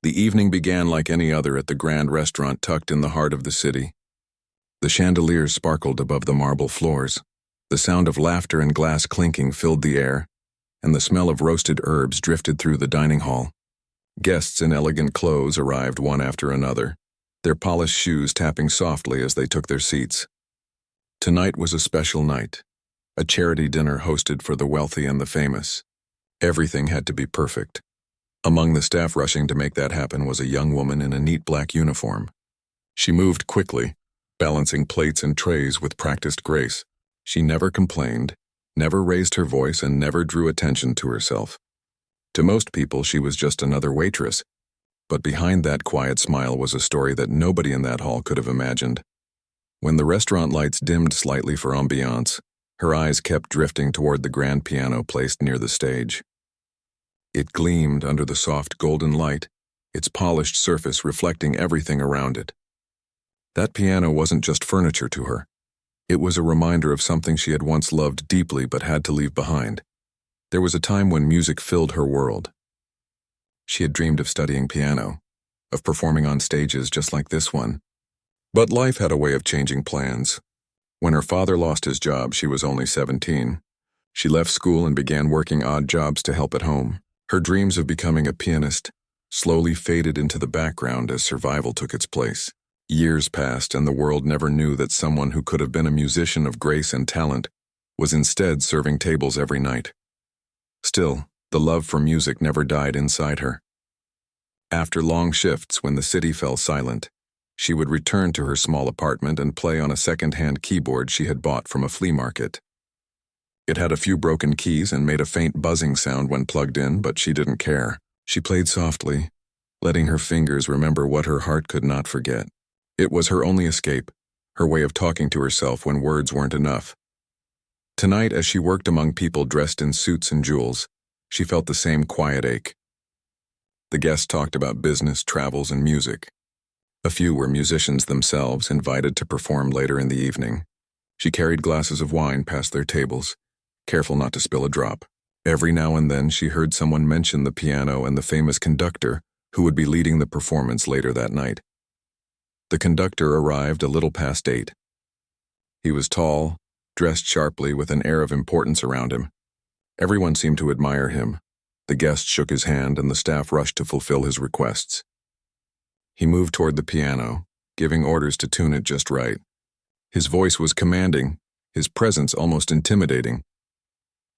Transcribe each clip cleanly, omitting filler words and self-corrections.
The evening began like any other at the grand restaurant tucked in the heart of the city. The chandeliers sparkled above the marble floors. The sound of laughter and glass clinking filled the air, and the smell of roasted herbs drifted through the dining hall. Guests in elegant clothes arrived one after another, their polished shoes tapping softly as they took their seats. Tonight was a special night, a charity dinner hosted for the wealthy and the famous. Everything had to be perfect. Among the staff rushing to make that happen was a young woman in a neat black uniform. She moved quickly, balancing plates and trays with practiced grace. She never complained, never raised her voice, and never drew attention to herself. To most people, she was just another waitress, but behind that quiet smile was a story that nobody in that hall could have imagined. When the restaurant lights dimmed slightly for ambiance, her eyes kept drifting toward the grand piano placed near the stage. It gleamed under the soft golden light, its polished surface reflecting everything around it. That piano wasn't just furniture to her. It was a reminder of something she had once loved deeply but had to leave behind. There was a time when music filled her world. She had dreamed of studying piano, of performing on stages just like this one. But life had a way of changing plans. When her father lost his job, she was only 17. She left school and began working odd jobs to help at home. Her dreams of becoming a pianist slowly faded into the background as survival took its place. Years passed, and the world never knew that someone who could have been a musician of grace and talent was instead serving tables every night. Still, the love for music never died inside her. After long shifts, when the city fell silent, she would return to her small apartment and play on a second-hand keyboard she had bought from a flea market. It had a few broken keys and made a faint buzzing sound when plugged in, but she didn't care. She played softly, letting her fingers remember what her heart could not forget. It was her only escape, her way of talking to herself when words weren't enough. Tonight, as she worked among people dressed in suits and jewels, she felt the same quiet ache. The guests talked about business, travels, and music. A few were musicians themselves, invited to perform later in the evening. She carried glasses of wine past their tables, careful not to spill a drop. Every now and then she heard someone mention the piano and the famous conductor who would be leading the performance later that night. The conductor arrived a little past 8. He was tall, dressed sharply with an air of importance around him. Everyone seemed to admire him. The guest shook his hand and the staff rushed to fulfill his requests. He moved toward the piano, giving orders to tune it just right. His voice was commanding, his presence almost intimidating.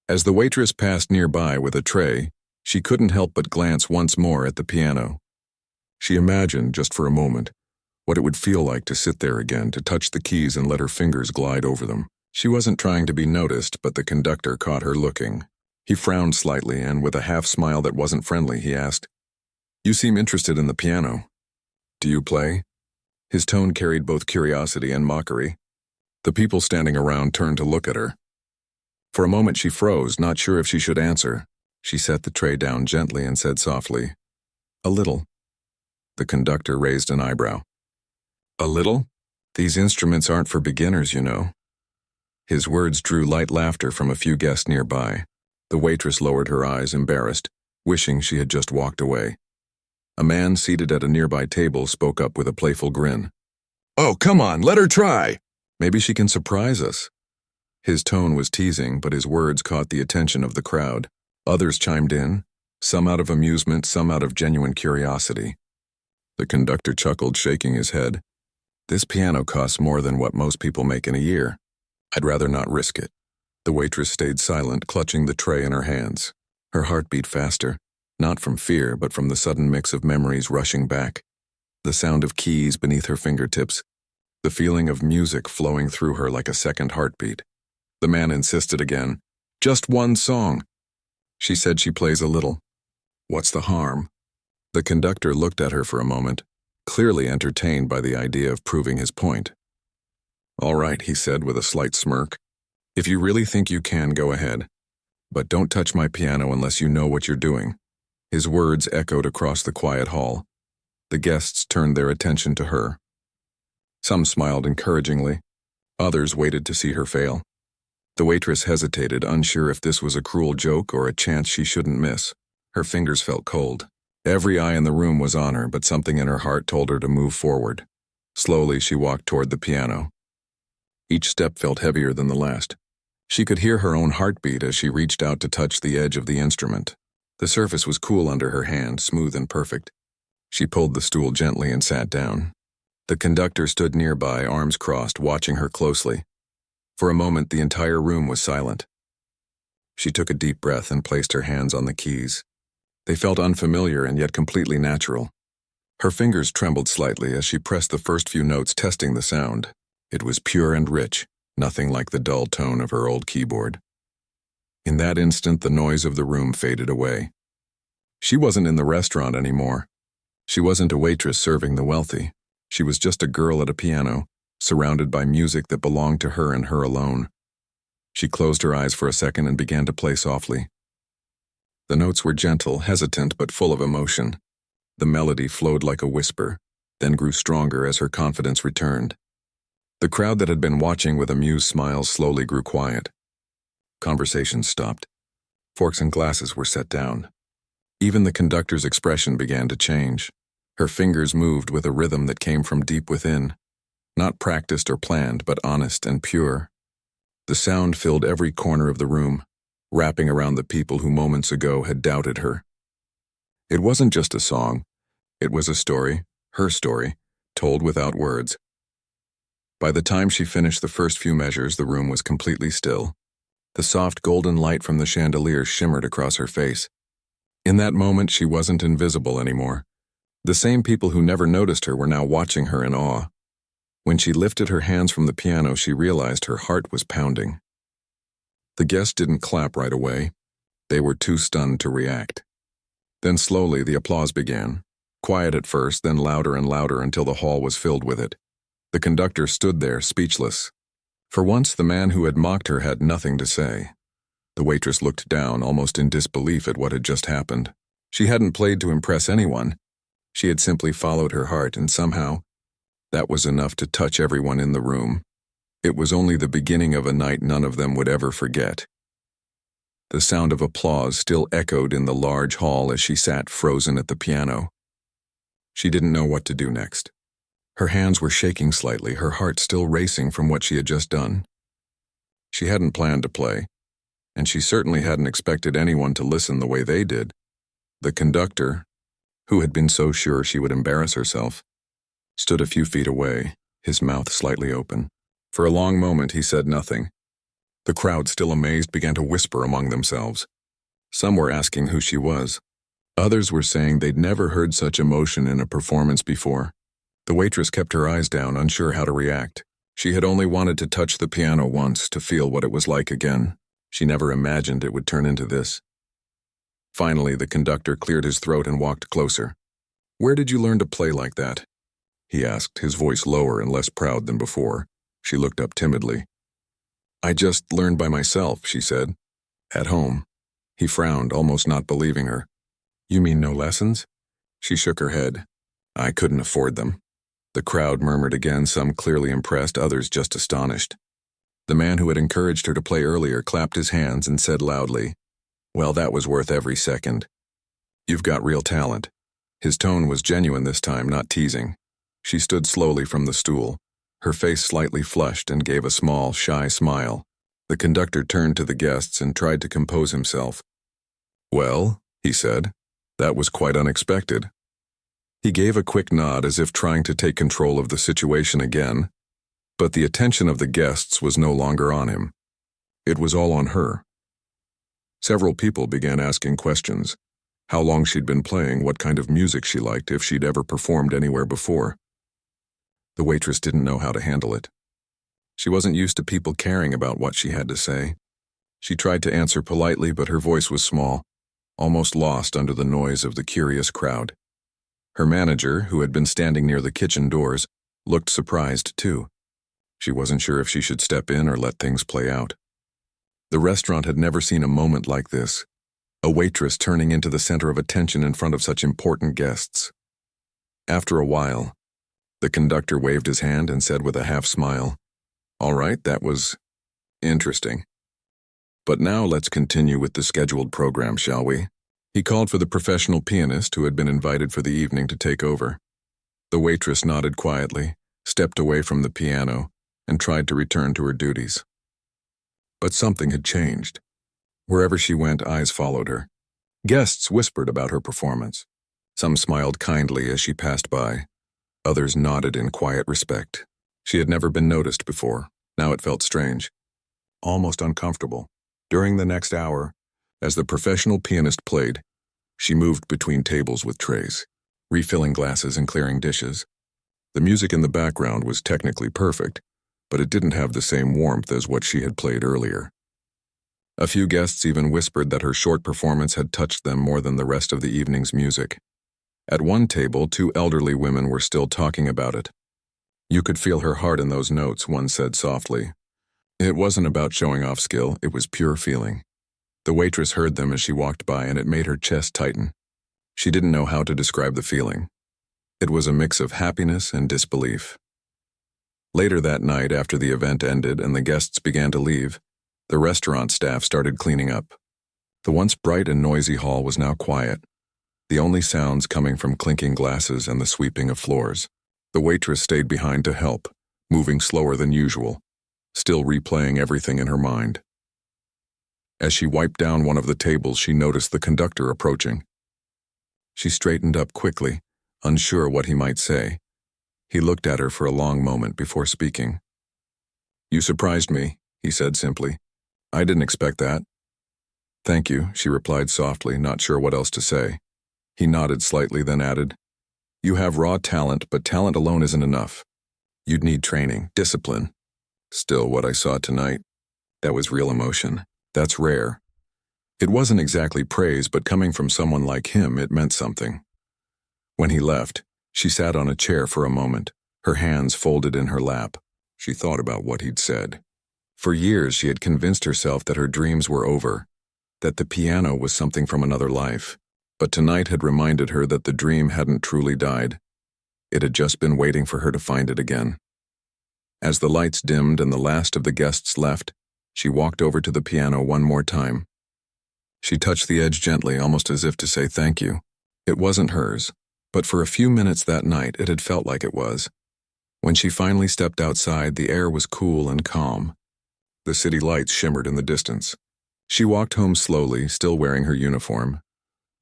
As the waitress passed nearby with a tray, she couldn't help but glance once more at the piano. She imagined, just for a moment, what it would feel like to sit there again, to touch the keys and let her fingers glide over them. She wasn't trying to be noticed, but the conductor caught her looking. He frowned slightly, and with a half-smile that wasn't friendly, he asked, "You seem interested in the piano. Do you play?" His tone carried both curiosity and mockery. The people standing around turned to look at her. For a moment she froze, not sure if she should answer. She set the tray down gently and said softly, "A little." The conductor raised an eyebrow. "A little? These instruments aren't for beginners, you know." His words drew light laughter from a few guests nearby. The waitress lowered her eyes, embarrassed, wishing she had just walked away. A man seated at a nearby table spoke up with a playful grin. "Oh, come on, let her try. Maybe she can surprise us." His tone was teasing, but his words caught the attention of the crowd. Others chimed in, some out of amusement, some out of genuine curiosity. The conductor chuckled, shaking his head. "This piano costs more than what most people make in a year. I'd rather not risk it." The waitress stayed silent, clutching the tray in her hands. Her heart beat faster, not from fear, but from the sudden mix of memories rushing back. The sound of keys beneath her fingertips, the feeling of music flowing through her like a second heartbeat. The man insisted again, "Just one song." She said she plays a little. "What's the harm?" The conductor looked at her for a moment, clearly entertained by the idea of proving his point. "All right," he said with a slight smirk. "If you really think you can, go ahead. But don't touch my piano unless you know what you're doing." His words echoed across the quiet hall. The guests turned their attention to her. Some smiled encouragingly. Others waited to see her fail. The waitress hesitated, unsure if this was a cruel joke or a chance she shouldn't miss. Her fingers felt cold. Every eye in the room was on her, but something in her heart told her to move forward. Slowly, she walked toward the piano. Each step felt heavier than the last. She could hear her own heartbeat as she reached out to touch the edge of the instrument. The surface was cool under her hand, smooth and perfect. She pulled the stool gently and sat down. The conductor stood nearby, arms crossed, watching her closely. For a moment, the entire room was silent. She took a deep breath and placed her hands on the keys. They felt unfamiliar and yet completely natural. Her fingers trembled slightly as she pressed the first few notes, testing the sound. It was pure and rich, nothing like the dull tone of her old keyboard. In that instant, the noise of the room faded away. She wasn't in the restaurant anymore. She wasn't a waitress serving the wealthy. She was just a girl at a piano, surrounded by music that belonged to her and her alone. She closed her eyes for a second and began to play softly. The notes were gentle, hesitant, but full of emotion. The melody flowed like a whisper, then grew stronger as her confidence returned. The crowd that had been watching with amused smiles slowly grew quiet. Conversations stopped. Forks and glasses were set down. Even the conductor's expression began to change. Her fingers moved with a rhythm that came from deep within, not practiced or planned, but honest and pure. The sound filled every corner of the room, wrapping around the people who moments ago had doubted her. It wasn't just a song. It was a story, her story, told without words. By the time she finished the first few measures, the room was completely still. The soft golden light from the chandelier shimmered across her face. In that moment, she wasn't invisible anymore. The same people who never noticed her were now watching her in awe. When she lifted her hands from the piano, she realized her heart was pounding. The guests didn't clap right away. They were too stunned to react. Then slowly, the applause began. Quiet at first, then louder and louder until the hall was filled with it. The conductor stood there, speechless. For once, the man who had mocked her had nothing to say. The waitress looked down, almost in disbelief at what had just happened. She hadn't played to impress anyone. She had simply followed her heart, and somehow, that was enough to touch everyone in the room. It was only the beginning of a night none of them would ever forget. The sound of applause still echoed in the large hall as she sat frozen at the piano. She didn't know what to do next. Her hands were shaking slightly, her heart still racing from what she had just done. She hadn't planned to play, and she certainly hadn't expected anyone to listen the way they did. The conductor, who had been so sure she would embarrass herself, stood a few feet away, his mouth slightly open. For a long moment, he said nothing. The crowd, still amazed, began to whisper among themselves. Some were asking who she was. Others were saying they'd never heard such emotion in a performance before. The waitress kept her eyes down, unsure how to react. She had only wanted to touch the piano once, to feel what it was like again. She never imagined it would turn into this. Finally, the conductor cleared his throat and walked closer. "Where did you learn to play like that?" he asked, his voice lower and less proud than before. She looked up timidly. "I just learned by myself," she said. "At home." He frowned, almost not believing her. "You mean no lessons?" She shook her head. "I couldn't afford them." The crowd murmured again, some clearly impressed, others just astonished. The man who had encouraged her to play earlier clapped his hands and said loudly, "Well, that was worth every second. You've got real talent." His tone was genuine this time, not teasing. She stood slowly from the stool. Her face slightly flushed and gave a small, shy smile. The conductor turned to the guests and tried to compose himself. "Well," he said, "that was quite unexpected." He gave a quick nod as if trying to take control of the situation again, but the attention of the guests was no longer on him. It was all on her. Several people began asking questions. How long she'd been playing, what kind of music she liked, if she'd ever performed anywhere before. The waitress didn't know how to handle it. She wasn't used to people caring about what she had to say. She tried to answer politely, but her voice was small, almost lost under the noise of the curious crowd. Her manager, who had been standing near the kitchen doors, looked surprised too. She wasn't sure if she should step in or let things play out. The restaurant had never seen a moment like this, a waitress turning into the center of attention in front of such important guests. After a while, the conductor waved his hand and said with a half smile, "All right, that was interesting. But now let's continue with the scheduled program, shall we?" He called for the professional pianist who had been invited for the evening to take over. The waitress nodded quietly, stepped away from the piano, and tried to return to her duties. But something had changed. Wherever she went, eyes followed her. Guests whispered about her performance. Some smiled kindly as she passed by. Others nodded in quiet respect. She had never been noticed before. Now it felt strange, almost uncomfortable. During the next hour, as the professional pianist played, she moved between tables with trays, refilling glasses and clearing dishes. The music in the background was technically perfect, but it didn't have the same warmth as what she had played earlier. A few guests even whispered that her short performance had touched them more than the rest of the evening's music. At one table, two elderly women were still talking about it. "You could feel her heart in those notes," one said softly. It wasn't about showing off skill, it was pure feeling. The waitress heard them as she walked by, and it made her chest tighten. She didn't know how to describe the feeling. It was a mix of happiness and disbelief. Later that night, after the event ended and the guests began to leave, the restaurant staff started cleaning up. The once bright and noisy hall was now quiet, the only sounds coming from clinking glasses and the sweeping of floors. The waitress stayed behind to help, moving slower than usual, still replaying everything in her mind. As she wiped down one of the tables, she noticed the conductor approaching. She straightened up quickly, unsure what he might say. He looked at her for a long moment before speaking. "You surprised me," he said simply. "I didn't expect that." "Thank you," she replied softly, not sure what else to say. He nodded slightly, then added, "You have raw talent, but talent alone isn't enough. You'd need training, discipline. Still, what I saw tonight, that was real emotion. That's rare." It wasn't exactly praise, but coming from someone like him, it meant something. When he left, she sat on a chair for a moment, her hands folded in her lap. She thought about what he'd said. For years, she had convinced herself that her dreams were over, that the piano was something from another life. But tonight had reminded her that the dream hadn't truly died. It had just been waiting for her to find it again. As the lights dimmed and the last of the guests left, she walked over to the piano one more time. She touched the edge gently, almost as if to say thank you. It wasn't hers, but for a few minutes that night it had felt like it was. When she finally stepped outside, the air was cool and calm. The city lights shimmered in the distance. She walked home slowly, still wearing her uniform,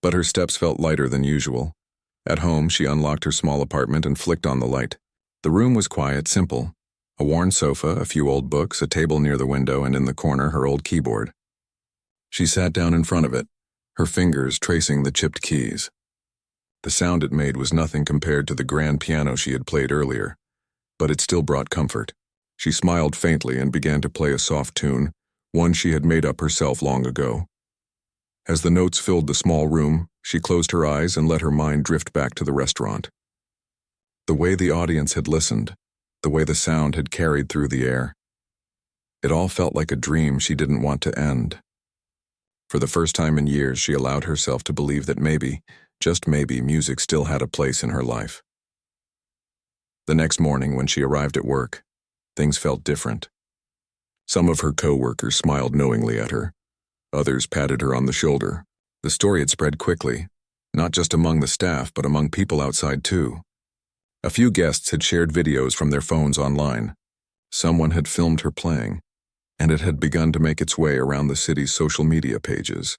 but her steps felt lighter than usual. At home, she unlocked her small apartment and flicked on the light. The room was quiet, simple. A worn sofa, a few old books, a table near the window, and in the corner her old keyboard. She sat down in front of it, her fingers tracing the chipped keys. The sound it made was nothing compared to the grand piano she had played earlier, but it still brought comfort. She smiled faintly and began to play a soft tune, one she had made up herself long ago. As the notes filled the small room, she closed her eyes and let her mind drift back to the restaurant. The way the audience had listened, the way the sound had carried through the air. It all felt like a dream she didn't want to end. For the first time in years, she allowed herself to believe that maybe, just maybe, music still had a place in her life. The next morning, when she arrived at work, things felt different. Some of her co-workers smiled knowingly at her. Others patted her on the shoulder. The story had spread quickly, not just among the staff, but among people outside too. A few guests had shared videos from their phones online. Someone had filmed her playing, and it had begun to make its way around the city's social media pages.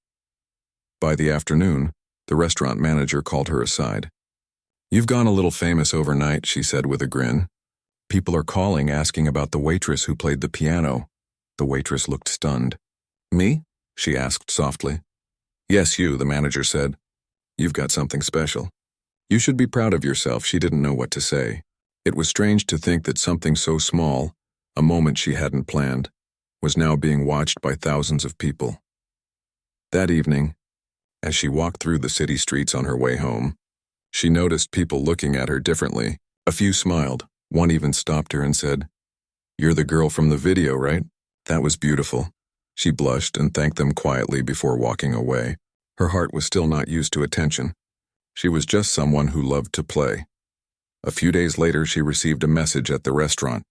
By the afternoon, the restaurant manager called her aside. "You've gone a little famous overnight," she said with a grin. "People are calling, asking about the waitress who played the piano." The waitress looked stunned. "Me?" she asked softly. "Yes, you," the manager said. "You've got something special. You should be proud of yourself." She didn't know what to say. It was strange to think that something so small, a moment she hadn't planned, was now being watched by thousands of people. That evening, as she walked through the city streets on her way home, she noticed people looking at her differently. A few smiled. One even stopped her and said, "You're the girl from the video, right? That was beautiful." She blushed and thanked them quietly before walking away. Her heart was still not used to attention. She was just someone who loved to play. A few days later, she received a message at the restaurant.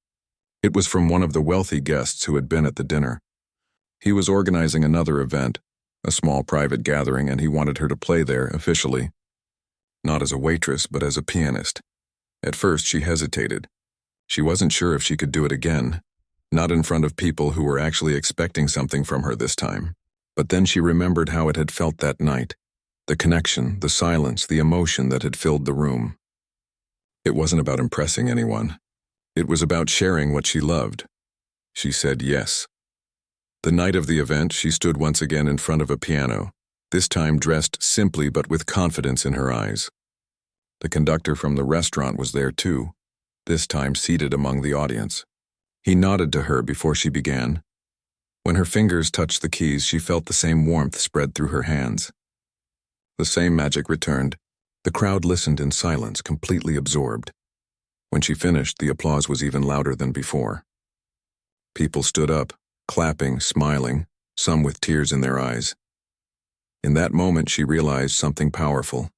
It was from one of the wealthy guests who had been at the dinner. He was organizing another event, a small private gathering, and he wanted her to play there officially. Not as a waitress, but as a pianist. At first, she hesitated. She wasn't sure if she could do it again, not in front of people who were actually expecting something from her this time. But then she remembered how it had felt that night, the connection, the silence, the emotion that had filled the room. It wasn't about impressing anyone. It was about sharing what she loved. She said yes. The night of the event, she stood once again in front of a piano, this time dressed simply but with confidence in her eyes. The conductor from the restaurant was there too, this time seated among the audience. He nodded to her before she began. When her fingers touched the keys, she felt the same warmth spread through her hands. The same magic returned. The crowd listened in silence, completely absorbed. When she finished, the applause was even louder than before. People stood up, clapping, smiling, some with tears in their eyes. In that moment, she realized something powerful.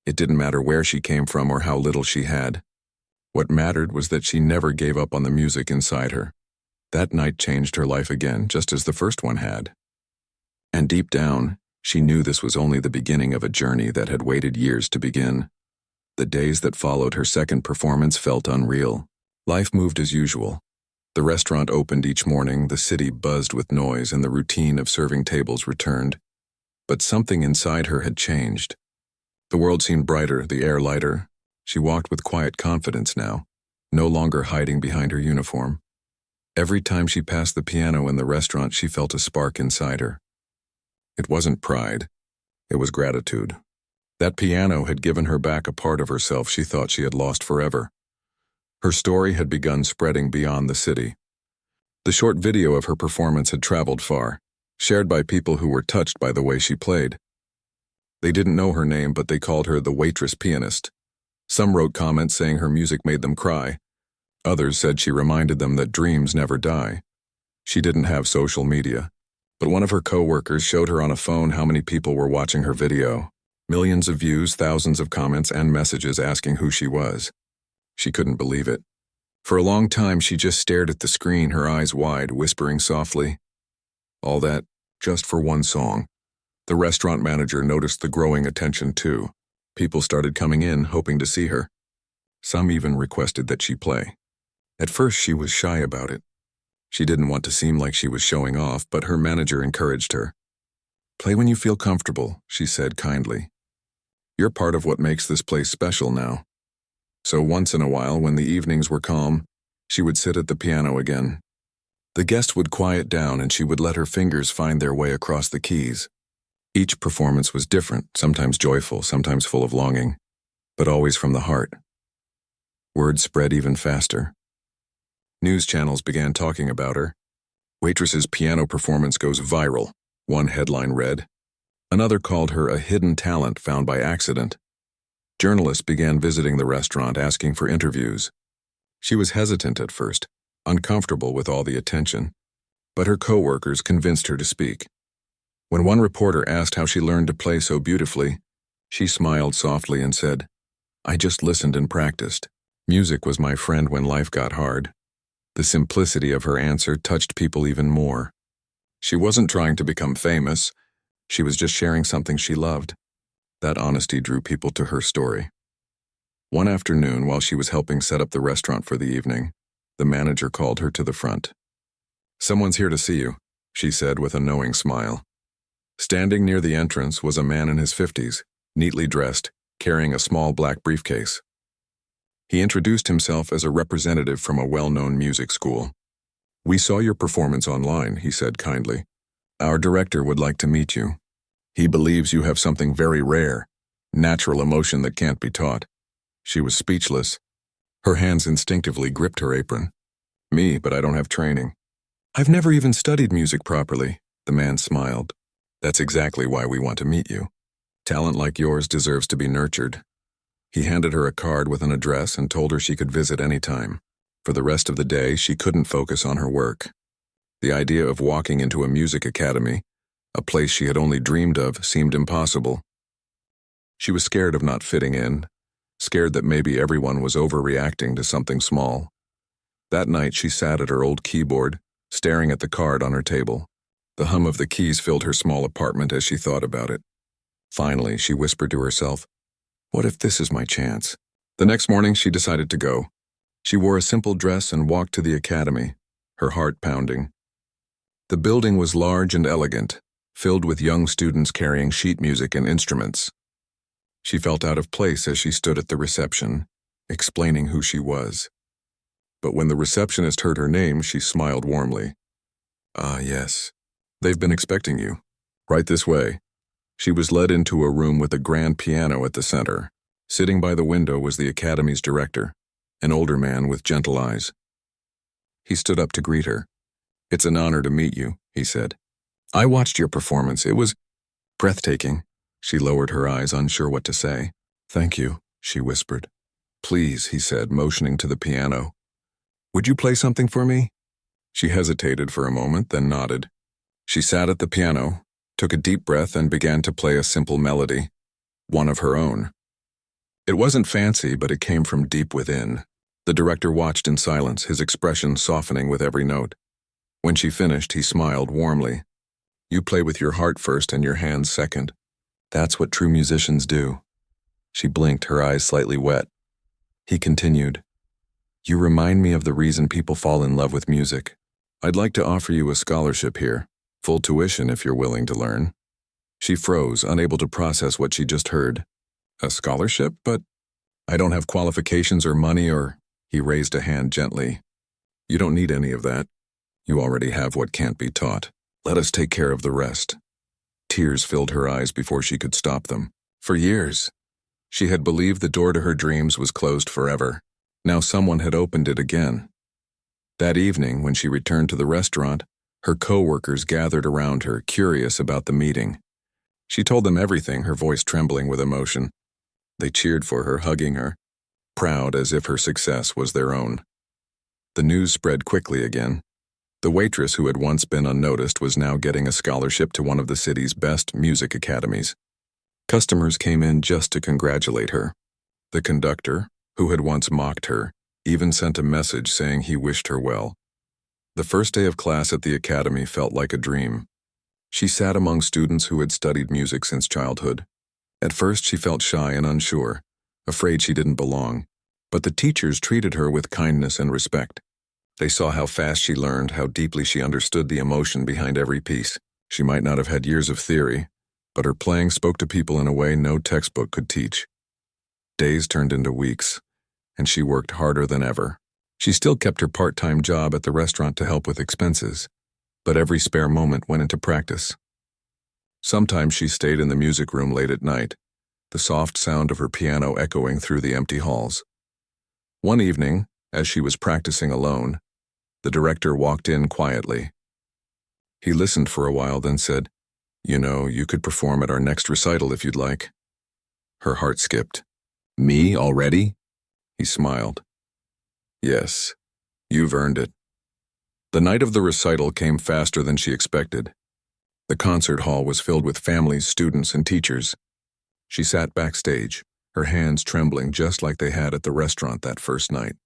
It didn't matter where she came from or how little she had. What mattered was that she never gave up on the music inside her. That night changed her life again, just as the first one had. And deep down, she knew this was only the beginning of a journey that had waited years to begin. The days that followed her second performance felt unreal. Life moved as usual. The restaurant opened each morning, the city buzzed with noise, and the routine of serving tables returned. But something inside her had changed. The world seemed brighter, the air lighter. She walked with quiet confidence now, no longer hiding behind her uniform. Every time she passed the piano in the restaurant, she felt a spark inside her. It wasn't pride. It was gratitude. That piano had given her back a part of herself she thought she had lost forever. Her story had begun spreading beyond the city. The short video of her performance had traveled far, shared by people who were touched by the way she played. They didn't know her name, but they called her the Waitress pianist. Some wrote comments saying her music made them cry. Others said she reminded them that dreams never die. She didn't have social media, but one of her co-workers showed her on a phone how many people were watching her video. Millions of views, thousands of comments, and messages asking who she was. She couldn't believe it. For a long time, she just stared at the screen, her eyes wide, whispering softly. All that, just for one song. The restaurant manager noticed the growing attention too. People started coming in, hoping to see her. Some even requested that she play. At first, she was shy about it. She didn't want to seem like she was showing off, but her manager encouraged her. "Play when you feel comfortable," she said kindly. "You're part of what makes this place special now." So once in a while, when the evenings were calm, she would sit at the piano again. The guests would quiet down and she would let her fingers find their way across the keys. Each performance was different, sometimes joyful, sometimes full of longing, but always from the heart. Word spread even faster. News channels began talking about her. "Waitress's piano performance goes viral," one headline read. Another called her a hidden talent found by accident. Journalists began visiting the restaurant asking for interviews. She was hesitant at first, uncomfortable with all the attention, but her co-workers convinced her to speak. When one reporter asked how she learned to play so beautifully, she smiled softly and said, "I just listened and practiced. Music was my friend when life got hard." The simplicity of her answer touched people even more. She wasn't trying to become famous. She was just sharing something she loved. That honesty drew people to her story. One afternoon, while she was helping set up the restaurant for the evening, the manager called her to the front. "Someone's here to see you," she said with a knowing smile. Standing near the entrance was a man in his 50s, neatly dressed, carrying a small black briefcase. He introduced himself as a representative from a well-known music school. "We saw your performance online," he said kindly. "Our director would like to meet you. He believes you have something very rare, natural emotion that can't be taught." She was speechless. Her hands instinctively gripped her apron. "Me, but I don't have training." "I've never even studied music properly," the man smiled. "That's exactly why we want to meet you. Talent like yours deserves to be nurtured." He handed her a card with an address and told her she could visit anytime. For the rest of the day, she couldn't focus on her work. The idea of walking into a music academy, a place she had only dreamed of, seemed impossible. She was scared of not fitting in, scared that maybe everyone was overreacting to something small. That night, she sat at her old keyboard, staring at the card on her table. The hum of the keys filled her small apartment as she thought about it. Finally, she whispered to herself, "What if this is my chance?" The next morning, she decided to go. She wore a simple dress and walked to the academy, her heart pounding. The building was large and elegant, filled with young students carrying sheet music and instruments. She felt out of place as she stood at the reception, explaining who she was. But when the receptionist heard her name, she smiled warmly. "Ah, yes. They've been expecting you. Right this way." She was led into a room with a grand piano at the center. Sitting by the window was the academy's director, an older man with gentle eyes. He stood up to greet her. "It's an honor to meet you," he said. "I watched your performance. It was breathtaking." She lowered her eyes, unsure what to say. "Thank you," she whispered. "Please," he said, motioning to the piano. "Would you play something for me?" She hesitated for a moment, then nodded. She sat at the piano, took a deep breath, and began to play a simple melody, one of her own. It wasn't fancy, but it came from deep within. The director watched in silence, his expression softening with every note. When she finished, he smiled warmly. "You play with your heart first and your hands second. That's what true musicians do." She blinked, her eyes slightly wet. He continued, "You remind me of the reason people fall in love with music. I'd like to offer you a scholarship here, full tuition if you're willing to learn." She froze, unable to process what she just heard. "A scholarship? But I don't have qualifications or money or—" He raised a hand gently. "You don't need any of that. You already have what can't be taught. Let us take care of the rest." Tears filled her eyes before she could stop them. For years, she had believed the door to her dreams was closed forever. Now someone had opened it again. That evening, when she returned to the restaurant, her co-workers gathered around her, curious about the meeting. She told them everything, her voice trembling with emotion. They cheered for her, hugging her, proud as if her success was their own. The news spread quickly again. The waitress who had once been unnoticed was now getting a scholarship to one of the city's best music academies. Customers came in just to congratulate her. The conductor, who had once mocked her, even sent a message saying he wished her well. The first day of class at the academy felt like a dream. She sat among students who had studied music since childhood. At first she felt shy and unsure, afraid she didn't belong, but the teachers treated her with kindness and respect. They saw how fast she learned, how deeply she understood the emotion behind every piece. She might not have had years of theory, but her playing spoke to people in a way no textbook could teach. Days turned into weeks, and she worked harder than ever. She still kept her part-time job at the restaurant to help with expenses, but every spare moment went into practice. Sometimes she stayed in the music room late at night, the soft sound of her piano echoing through the empty halls. One evening, as she was practicing alone, the director walked in quietly. He listened for a while, then said, "You know, you could perform at our next recital if you'd like." Her heart skipped. "Me already?" He smiled. "Yes, you've earned it." The night of the recital came faster than she expected. The concert hall was filled with families, students, and teachers. She sat backstage, her hands trembling just like they had at the restaurant that first night.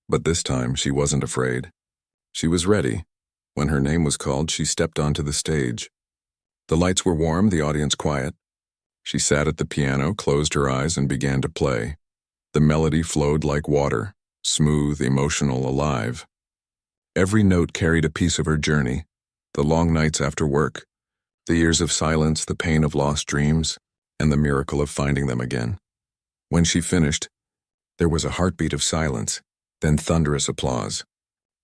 But this time, she wasn't afraid. She was ready. When her name was called, she stepped onto the stage. The lights were warm, the audience quiet. She sat at the piano, closed her eyes, and began to play. The melody flowed like water, smooth, emotional, alive. Every note carried a piece of her journey, the long nights after work, the years of silence, the pain of lost dreams, and the miracle of finding them again. When she finished, there was a heartbeat of silence, then thunderous applause.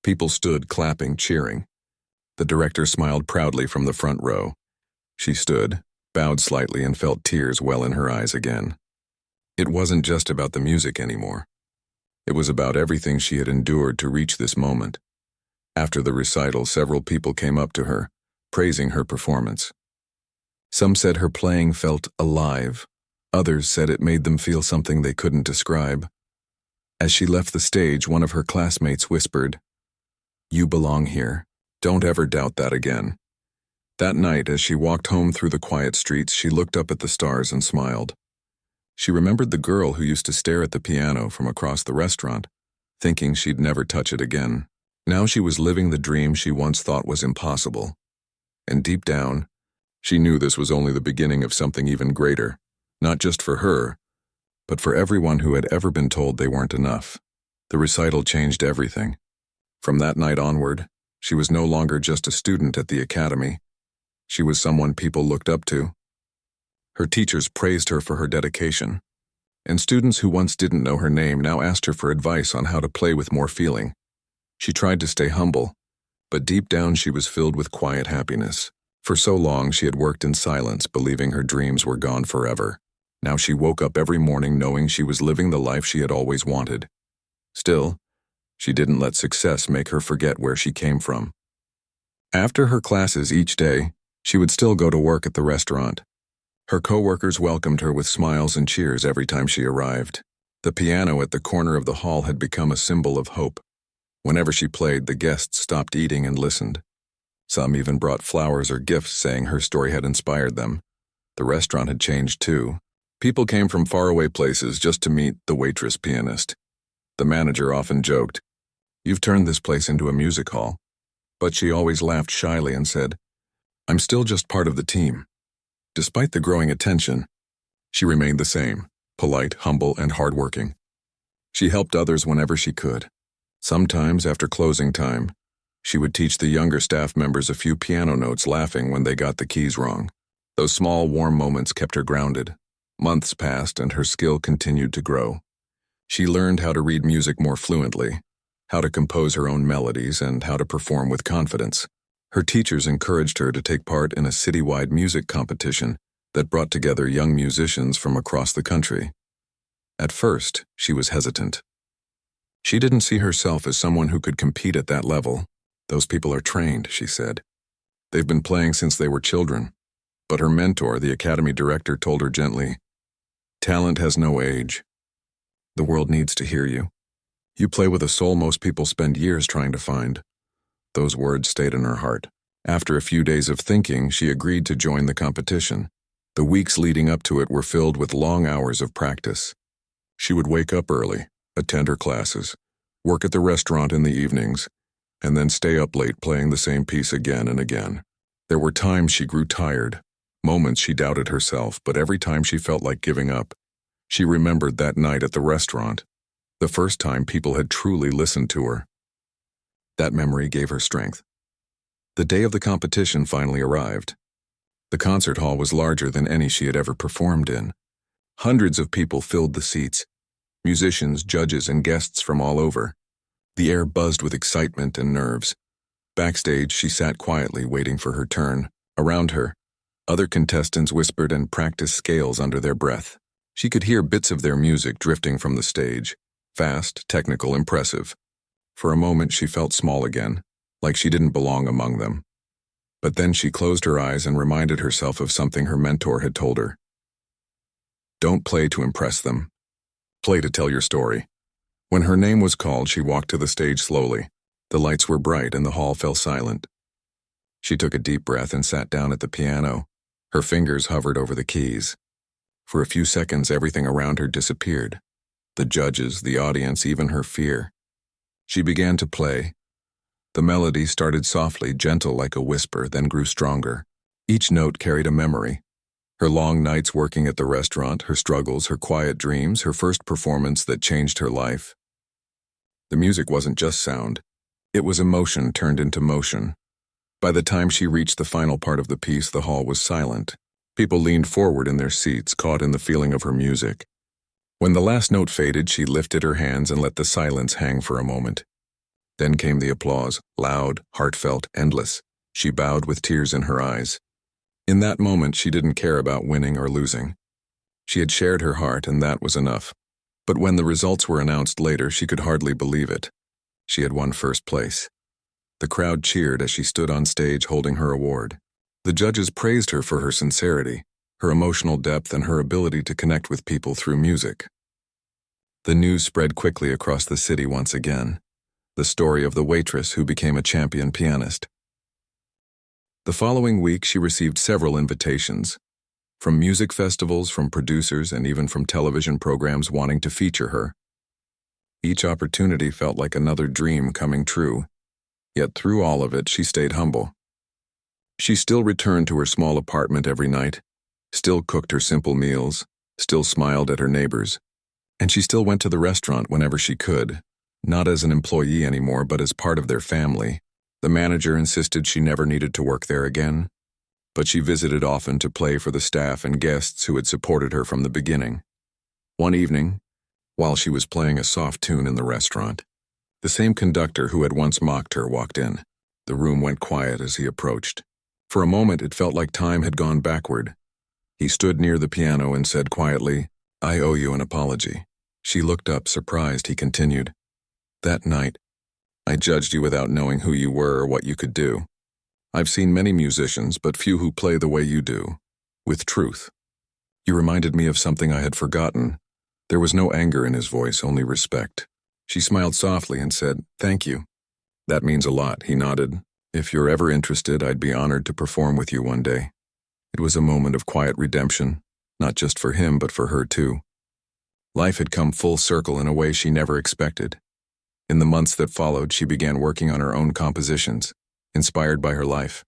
People stood, clapping, cheering. The director smiled proudly from the front row. She stood, bowed slightly, and felt tears well in her eyes again. It wasn't just about the music anymore. It was about everything she had endured to reach this moment. After the recital, several people came up to her, praising her performance. Some said her playing felt alive. Others said it made them feel something they couldn't describe. As she left the stage, one of her classmates whispered, "You belong here. Don't ever doubt that again." That night, as she walked home through the quiet streets, she looked up at the stars and smiled. She remembered the girl who used to stare at the piano from across the restaurant, thinking she'd never touch it again. Now she was living the dream she once thought was impossible. And deep down, she knew this was only the beginning of something even greater, not just for her, but for everyone who had ever been told they weren't enough. The recital changed everything. From that night onward, she was no longer just a student at the academy. She was someone people looked up to. Her teachers praised her for her dedication, and students who once didn't know her name now asked her for advice on how to play with more feeling. She tried to stay humble, but deep down she was filled with quiet happiness. For so long she had worked in silence, believing her dreams were gone forever. Now she woke up every morning knowing she was living the life she had always wanted. Still, she didn't let success make her forget where she came from. After her classes each day, she would still go to work at the restaurant. Her coworkers welcomed her with smiles and cheers every time she arrived. The piano at the corner of the hall had become a symbol of hope. Whenever she played, the guests stopped eating and listened. Some even brought flowers or gifts saying her story had inspired them. The restaurant had changed too. People came from faraway places just to meet the Waitress pianist. The manager often joked, "You've turned this place into a music hall." But she always laughed shyly and said, "I'm still just part of the team." Despite the growing attention, she remained the same, polite, humble, and hardworking. She helped others whenever she could. Sometimes, after closing time, she would teach the younger staff members a few piano notes, laughing when they got the keys wrong. Those small, warm moments kept her grounded. Months passed and her skill continued to grow. She learned how to read music more fluently, how to compose her own melodies, and how to perform with confidence. Her teachers encouraged her to take part in a citywide music competition that brought together young musicians from across the country. At first, she was hesitant. She didn't see herself as someone who could compete at that level. "Those people are trained," she said. "They've been playing since they were children." But her mentor, the academy director, told her gently, "Talent has no age. The world needs to hear you. You play with a soul most people spend years trying to find." Those words stayed in her heart. After a few days of thinking, she agreed to join the competition. The weeks leading up to it were filled with long hours of practice. She would wake up early, attend her classes, work at the restaurant in the evenings, and then stay up late playing the same piece again and again. There were times she grew tired, moments she doubted herself, but every time she felt like giving up, she remembered that night at the restaurant, the first time people had truly listened to her. That memory gave her strength. The day of the competition finally arrived. The concert hall was larger than any she had ever performed in. Hundreds of people filled the seats, musicians, judges, and guests from all over. The air buzzed with excitement and nerves. Backstage, she sat quietly, waiting for her turn. Around her, other contestants whispered and practiced scales under their breath. She could hear bits of their music drifting from the stage. Fast, technical, impressive. For a moment, she felt small again, like she didn't belong among them. But then she closed her eyes and reminded herself of something her mentor had told her. "Don't play to impress them. Play to tell your story." When her name was called, she walked to the stage slowly. The lights were bright and the hall fell silent. She took a deep breath and sat down at the piano. Her fingers hovered over the keys. For a few seconds, everything around her disappeared. The judges, the audience, even her fear. She began to play. The melody started softly, gentle like a whisper, then grew stronger. Each note carried a memory. Her long nights working at the restaurant, her struggles, her quiet dreams, her first performance that changed her life. The music wasn't just sound. It was emotion turned into motion. By the time she reached the final part of the piece, the hall was silent. People leaned forward in their seats, caught in the feeling of her music. When the last note faded, she lifted her hands and let the silence hang for a moment. Then came the applause, loud, heartfelt, endless. She bowed with tears in her eyes. In that moment, she didn't care about winning or losing. She had shared her heart, and that was enough. But when the results were announced later, she could hardly believe it. She had won first place. The crowd cheered as she stood on stage holding her award. The judges praised her for her sincerity, her emotional depth, and her ability to connect with people through music. The news spread quickly across the city once again. The story of the waitress who became a champion pianist. The following week, she received several invitations. From music festivals, from producers, and even from television programs wanting to feature her. Each opportunity felt like another dream coming true. Yet through all of it, she stayed humble. She still returned to her small apartment every night, still cooked her simple meals, still smiled at her neighbors, and she still went to the restaurant whenever she could, not as an employee anymore but as part of their family. The manager insisted she never needed to work there again, but she visited often to play for the staff and guests who had supported her from the beginning. One evening, while she was playing a soft tune in the restaurant, the same conductor who had once mocked her walked in. The room went quiet as he approached. For a moment it felt like time had gone backward. He stood near the piano and said quietly, "I owe you an apology." She looked up, surprised. He continued, "That night, I judged you without knowing who you were or what you could do. I've seen many musicians, but few who play the way you do, with truth. You reminded me of something I had forgotten." There was no anger in his voice, only respect. She smiled softly and said, "Thank you." "That means a lot," he nodded. "If you're ever interested, I'd be honored to perform with you one day." It was a moment of quiet redemption, not just for him but for her too. Life had come full circle in a way she never expected. In the months that followed, she began working on her own compositions, inspired by her life.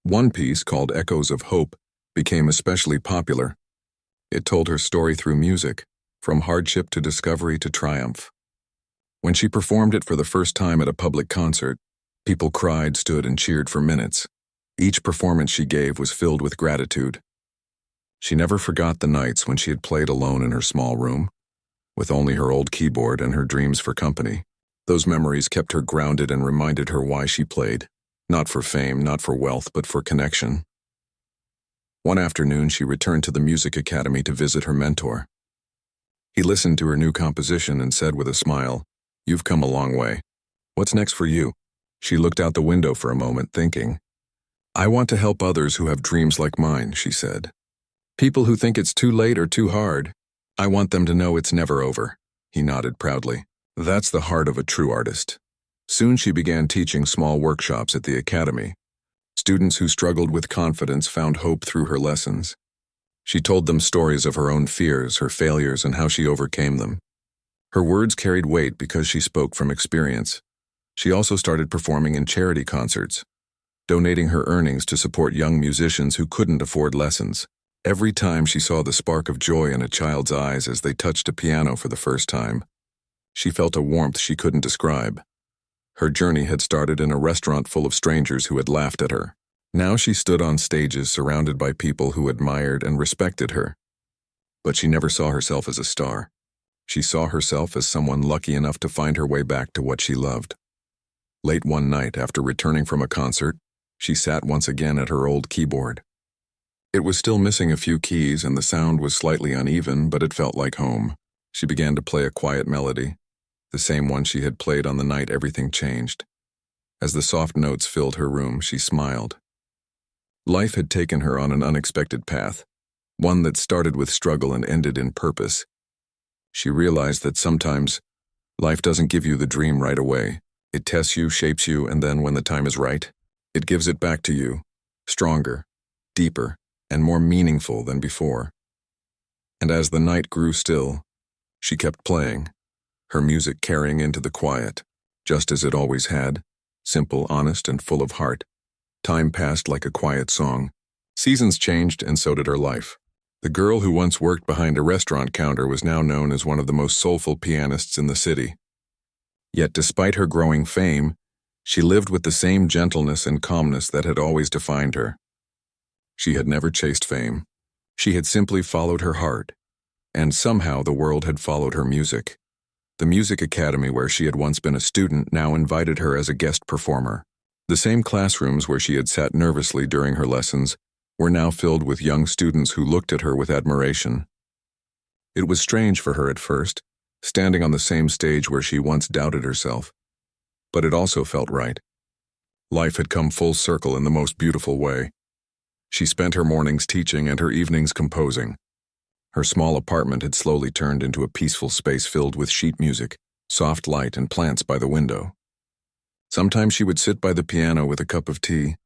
One piece, called Echoes of Hope, became especially popular. It told her story through music, from hardship to discovery to triumph. When she performed it for the first time at a public concert, people cried, stood, and cheered for minutes. Each performance she gave was filled with gratitude. She never forgot the nights when she had played alone in her small room, with only her old keyboard and her dreams for company. Those memories kept her grounded and reminded her why she played, not for fame, not for wealth, but for connection. One afternoon, she returned to the music academy to visit her mentor. He listened to her new composition and said with a smile, "You've come a long way. What's next for you?" She looked out the window for a moment, thinking, "I want to help others who have dreams like mine," she said. "People who think it's too late or too hard. I want them to know it's never over." He nodded proudly. That's the heart of a true artist. Soon she began teaching small workshops at the academy. Students who struggled with confidence found hope through her lessons. She told them stories of her own fears, her failures, and how she overcame them. Her words carried weight because she spoke from experience. She also started performing in charity concerts, donating her earnings to support young musicians who couldn't afford lessons. Every time she saw the spark of joy in a child's eyes as they touched a piano for the first time, she felt a warmth she couldn't describe. Her journey had started in a restaurant full of strangers who had laughed at her. Now she stood on stages surrounded by people who admired and respected her. But she never saw herself as a star. She saw herself as someone lucky enough to find her way back to what she loved. Late one night, after returning from a concert, she sat once again at her old keyboard. It was still missing a few keys and the sound was slightly uneven, but it felt like home. She began to play a quiet melody, the same one she had played on the night everything changed. As the soft notes filled her room, she smiled. Life had taken her on an unexpected path, one that started with struggle and ended in purpose. She realized that sometimes life doesn't give you the dream right away. It tests you, shapes you, and then when the time is right, it gives it back to you, stronger, deeper, and more meaningful than before. And as the night grew still, she kept playing, her music carrying into the quiet, just as it always had, simple, honest, and full of heart. Time passed like a quiet song. Seasons changed, and so did her life. The girl who once worked behind a restaurant counter was now known as one of the most soulful pianists in the city. Yet despite her growing fame, she lived with the same gentleness and calmness that had always defined her. She had never chased fame. She had simply followed her heart, and somehow the world had followed her music. The music academy where she had once been a student now invited her as a guest performer. The same classrooms where she had sat nervously during her lessons were now filled with young students who looked at her with admiration. It was strange for her at first, standing on the same stage where she once doubted herself, but it also felt right. Life had come full circle in the most beautiful way. She spent her mornings teaching and her evenings composing. Her small apartment had slowly turned into a peaceful space filled with sheet music, soft light, and plants by the window. Sometimes she would sit by the piano with a cup of tea,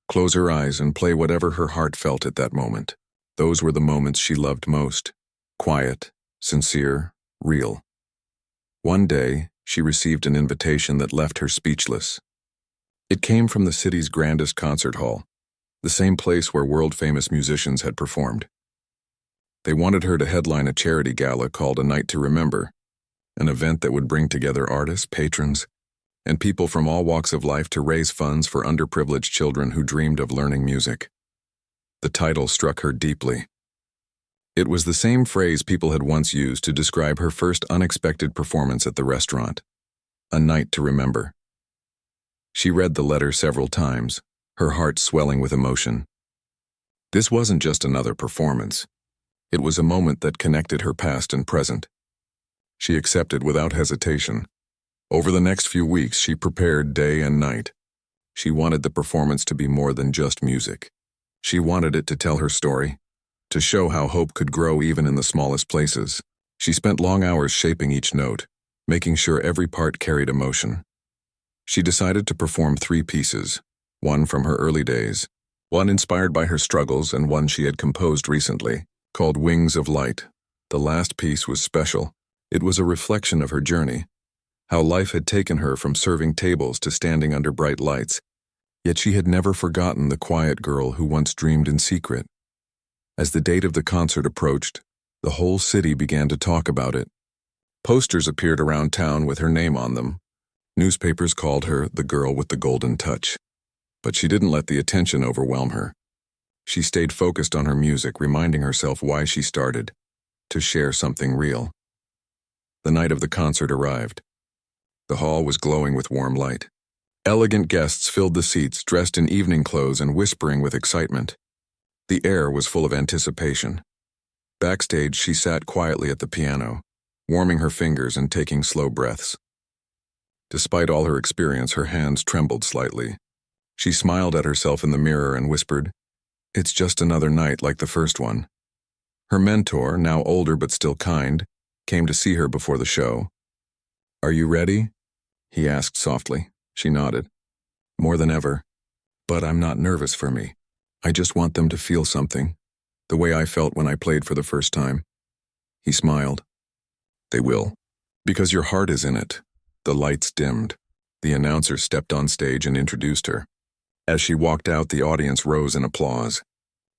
close her eyes, and play whatever her heart felt at that moment. Those were the moments she loved most. Quiet, sincere, real. One day, she received an invitation that left her speechless. It came from the city's grandest concert hall, the same place where world-famous musicians had performed. They wanted her to headline a charity gala called A Night to Remember, an event that would bring together artists, patrons, and people from all walks of life to raise funds for underprivileged children who dreamed of learning music. The title struck her deeply. It was the same phrase people had once used to describe her first unexpected performance at the restaurant, A Night to Remember. She read the letter several times, her heart swelling with emotion. This wasn't just another performance. It was a moment that connected her past and present. She accepted without hesitation. Over the next few weeks, she prepared day and night. She wanted the performance to be more than just music. She wanted it to tell her story, to show how hope could grow even in the smallest places. She spent long hours shaping each note, making sure every part carried emotion. She decided to perform 3 pieces, one from her early days, one inspired by her struggles, and one she had composed recently, called Wings of Light. The last piece was special. It was a reflection of her journey, how life had taken her from serving tables to standing under bright lights, yet she had never forgotten the quiet girl who once dreamed in secret. As the date of the concert approached, the whole city began to talk about it. Posters appeared around town with her name on them. Newspapers called her the girl with the golden touch. But she didn't let the attention overwhelm her. She stayed focused on her music, reminding herself why she started, to share something real. The night of the concert arrived. The hall was glowing with warm light. Elegant guests filled the seats, dressed in evening clothes and whispering with excitement. The air was full of anticipation. Backstage, she sat quietly at the piano, warming her fingers and taking slow breaths. Despite all her experience, her hands trembled slightly. She smiled at herself in the mirror and whispered, "It's just another night like the first one." Her mentor, now older but still kind, came to see her before the show. "Are you ready?" he asked softly. She nodded. "More than ever. But I'm not nervous for me. I just want them to feel something, the way I felt when I played for the first time." He smiled. "They will, because your heart is in it." The lights dimmed. The announcer stepped on stage and introduced her. As she walked out, the audience rose in applause.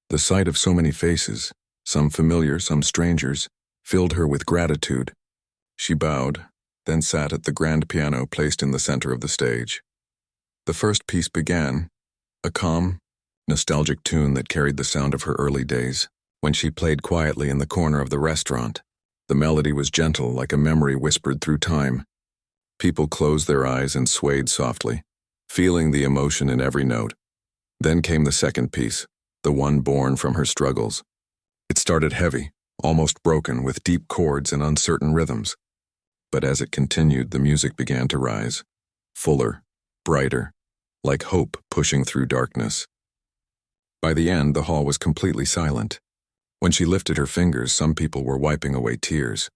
The sight of so many faces, some familiar, some strangers, filled her with gratitude. She bowed, then sat at the grand piano placed in the center of the stage. The first piece began, a calm, nostalgic tune that carried the sound of her early days, when she played quietly in the corner of the restaurant. The melody was gentle, like a memory whispered through time. People closed their eyes and swayed softly, feeling the emotion in every note. Then came the second piece, the one born from her struggles. It started heavy, almost broken, with deep chords and uncertain rhythms. But as it continued, the music began to rise, fuller, brighter, like hope pushing through darkness. By the end, the hall was completely silent. When she lifted her fingers, some people were wiping away tears.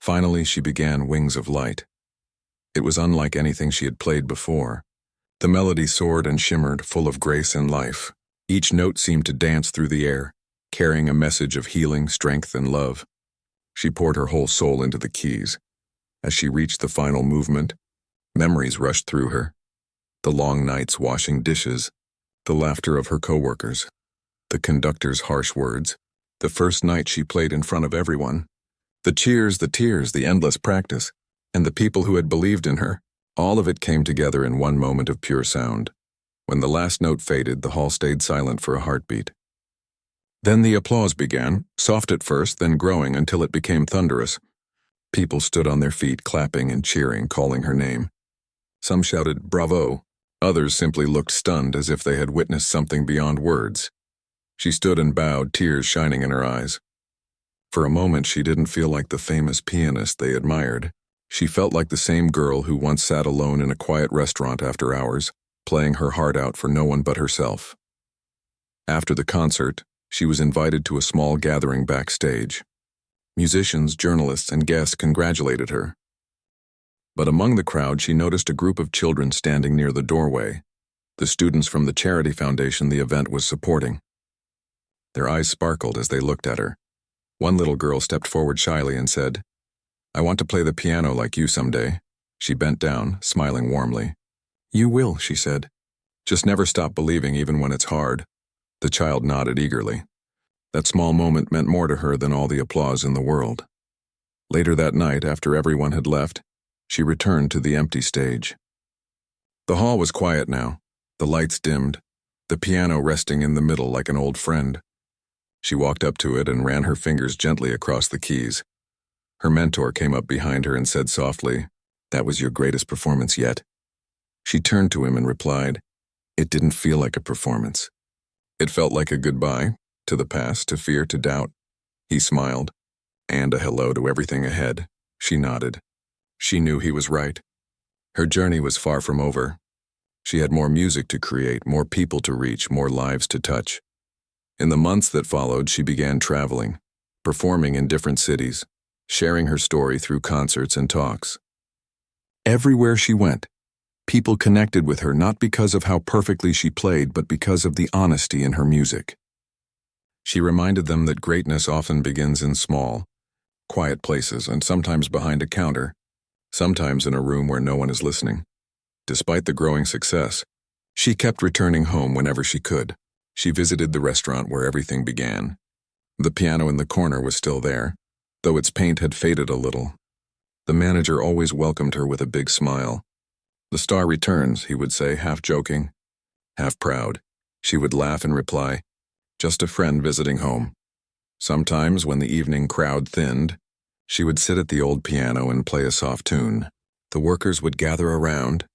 Finally, she began Wings of Light. It was unlike anything she had played before. The melody soared and shimmered, full of grace and life. Each note seemed to dance through the air, carrying a message of healing, strength, and love. She poured her whole soul into the keys. As she reached the final movement, memories rushed through her. The long nights washing dishes, the laughter of her coworkers, the conductor's harsh words, the first night she played in front of everyone, the cheers, the tears, the endless practice, and the people who had believed in her. All of it came together in one moment of pure sound. When the last note faded, the hall stayed silent for a heartbeat. Then the applause began, soft at first, then growing until it became thunderous. People stood on their feet, clapping and cheering, calling her name. Some shouted, "Bravo!" Others simply looked stunned, as if they had witnessed something beyond words. She stood and bowed, tears shining in her eyes. For a moment, she didn't feel like the famous pianist they admired. She felt like the same girl who once sat alone in a quiet restaurant after hours, playing her heart out for no one but herself. After the concert, she was invited to a small gathering backstage. Musicians, journalists, and guests congratulated her. But among the crowd, she noticed a group of children standing near the doorway, the students from the charity foundation the event was supporting. Their eyes sparkled as they looked at her. One little girl stepped forward shyly and said, "I want to play the piano like you someday." She bent down, smiling warmly. "You will," she said. "Just never stop believing even when it's hard." The child nodded eagerly. That small moment meant more to her than all the applause in the world. Later that night, after everyone had left, she returned to the empty stage. The hall was quiet now, the lights dimmed, the piano resting in the middle like an old friend. She walked up to it and ran her fingers gently across the keys. Her mentor came up behind her and said softly, "That was your greatest performance yet." She turned to him and replied, "It didn't feel like a performance. It felt like a goodbye, to the past, to fear, to doubt." He smiled. "And a hello to everything ahead." She nodded. She knew he was right. Her journey was far from over. She had more music to create, more people to reach, more lives to touch. In the months that followed, she began traveling, performing in different cities, sharing her story through concerts and talks. Everywhere she went, people connected with her not because of how perfectly she played, but because of the honesty in her music. She reminded them that greatness often begins in small, quiet places, and sometimes behind a counter, sometimes in a room where no one is listening. Despite the growing success, she kept returning home whenever she could. She visited the restaurant where everything began. The piano in the corner was still there, though its paint had faded a little. The manager always welcomed her with a big smile. "The star returns," he would say, half joking, half proud. She would laugh and reply, "Just a friend visiting home." Sometimes, when the evening crowd thinned, she would sit at the old piano and play a soft tune. The workers would gather around.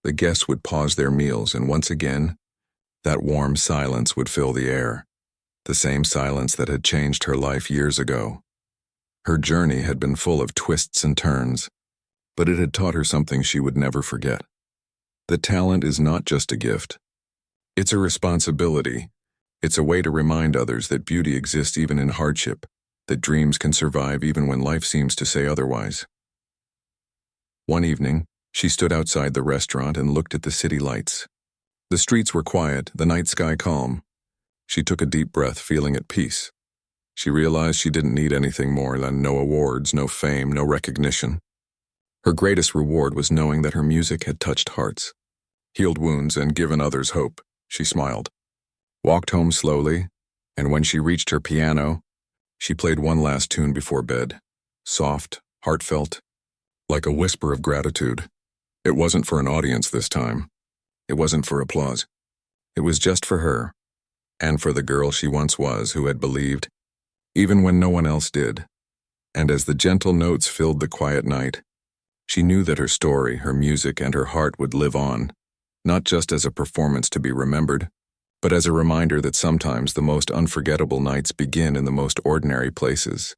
The guests would pause their meals, and once again, that warm silence would fill the air, the same silence that had changed her life years ago. Her journey had been full of twists and turns, but it had taught her something she would never forget. That talent is not just a gift. It's a responsibility. It's a way to remind others that beauty exists even in hardship, that dreams can survive even when life seems to say otherwise. One evening, she stood outside the restaurant and looked at the city lights. The streets were quiet, the night sky calm. She took a deep breath, feeling at peace. She realized she didn't need anything more than no awards, no fame, no recognition. Her greatest reward was knowing that her music had touched hearts, healed wounds, and given others hope. She smiled, walked home slowly, and when she reached her piano, she played one last tune before bed, soft, heartfelt, like a whisper of gratitude. It wasn't for an audience this time. It wasn't for applause. It was just for her, and for the girl she once was, who had believed, even when no one else did. And as the gentle notes filled the quiet night, she knew that her story, her music, and her heart would live on, not just as a performance to be remembered, but as a reminder that sometimes the most unforgettable nights begin in the most ordinary places.